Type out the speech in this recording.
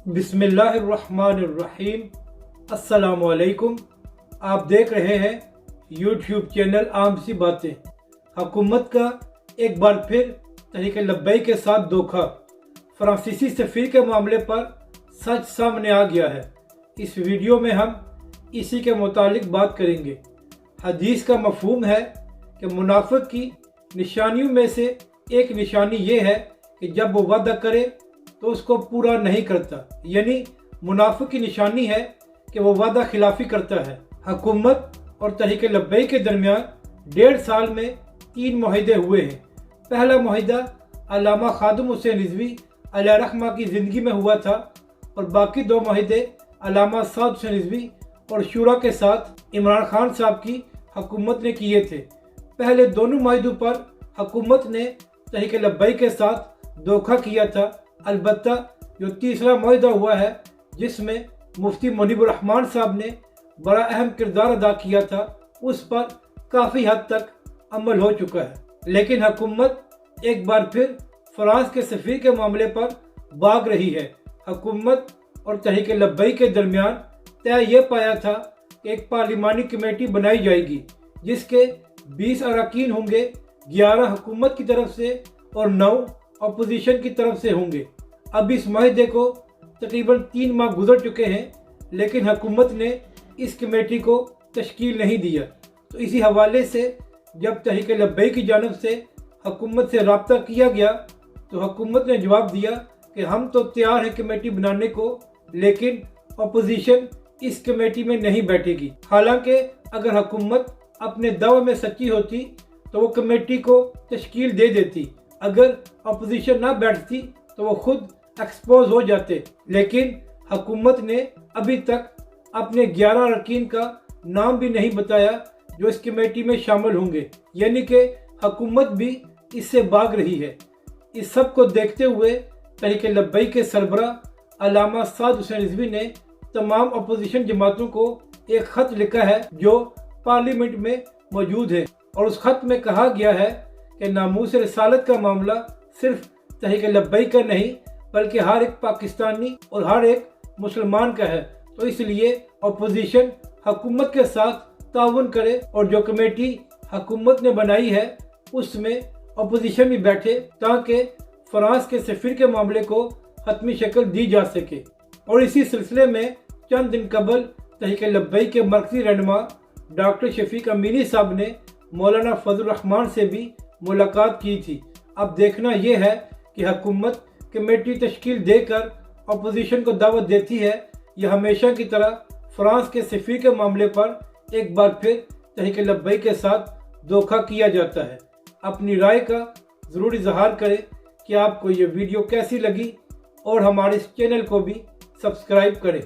बिस्मिल्लाहिर्रहमानिर्रहीम। अस्सलामुअलैकुम। आप देख रहे हैं यूट्यूब चैनल आम सी बातें। हुकूमत का एक बार फिर तहरीक लब्बैक के साथ धोखा। फ्रांसीसी सफ़ीर के मामले पर सच सामने आ गया है। इस वीडियो में हम इसी के मुतालिक बात करेंगे। हदीस का मफहूम है कि मुनाफिक की निशानियों में से एक निशानी ये है कि जब वो वादा करे तो उसको पूरा नहीं करता, यानी मुनाफिक की निशानी है कि वो वादा खिलाफी करता है। हुकूमत और तहरीक लब्बैक के दरमियान 1.5 साल में 3 मुआहदे हुए हैं। पहला मुआहदा अल्लामा खादिम हुसैन रिजवी अलैहिर्रहमा की ज़िंदगी में हुआ था और बाकी 2 मुआहदे अल्लामा साद हुसैन रिजवी और शुरा के साथ इमरान खान साहब की हुकूमत ने किए थे। पहले दोनों मुआहदों पर हुकूमत ने तहरीक लब्बैक के साथ धोखा किया था। अलबत्ता जो तीसरा मुआहदा हुआ है जिसमें मुफ्ती मुनीबुर रहमान साहब ने बड़ा अहम किरदार अदा किया था, उस पर काफ़ी हद तक अमल हो चुका है। लेकिन हुकूमत एक बार फिर फ्रांस के सफ़ीर के मामले पर भाग रही है। हुकूमत और तहरीक लब्बैक के दरमियान तय ये पाया था कि एक पार्लिमानी कमेटी बनाई जाएगी जिसके 20 अरकान होंगे। 11 हुकूमत की तरफ से और 9 अपोजिशन की तरफ से होंगे। अब इस मुआहदे को तकरीबन 3 माह गुजर चुके हैं, लेकिन हुकूमत ने इस कमेटी को तश्कील नहीं दिया। तो इसी हवाले से जब तहरीक लब्बैक की जानिब से हुकूमत से रब्ता किया गया तो हुकूमत ने जवाब दिया कि हम तो तैयार हैं कमेटी बनाने को, लेकिन अपोजिशन इस कमेटी में नहीं बैठेगी। हालांकि अगर हुकूमत अपने दावे में सच्ची होती तो वो कमेटी को तश्कील दे देती। अगर अपोजिशन ना बैठती तो वो खुद एक्सपोज हो जाते। लेकिन हुकूमत ने अभी तक अपने 11 अरकान का नाम भी नहीं बताया जो इस कमेटी में शामिल होंगे, यानी कि हुकूमत भी इससे भाग रही है। इस सब को देखते हुए तहरीक लब्बैक के सरबरा अल्लामा साद हुसैन रिजवी ने तमाम अपोजिशन जमातों को एक ख़त लिखा है जो पार्लियामेंट में मौजूद है, और उस खत में कहा गया है कि नामूस रिसालत का मामला सिर्फ तहरीक लब्बैक का नहीं बल्कि हर एक पाकिस्तानी और हर एक मुसलमान का है। तो इसलिए अपोजिशन हुकूमत के साथ ताउन करे और जो कमेटी हुकूमत ने बनाई है उसमें अपोजिशन भी बैठे ताकि फ्रांस के सफ़ीर के मामले को हतमी शक्ल दी जा सके। और इसी सिलसिले में चंद दिन कबल तहरीक लब्बैक के मरकज़ी रहनुमा डॉक्टर शफीक अमीनी साहब ने मौलाना फजलुर रहमान से भी मुलाकात की थी। अब देखना यह है कि हुकूमत कमेटी तश्कील देकर अपोजिशन को दावत देती है या हमेशा की तरह फ्रांस के सफ़ीर के मामले पर एक बार फिर तहरीक लब्बैक के साथ धोखा किया जाता है। अपनी राय का ज़रूर इजहार करें कि आपको ये वीडियो कैसी लगी और हमारे इस चैनल को भी सब्सक्राइब करें।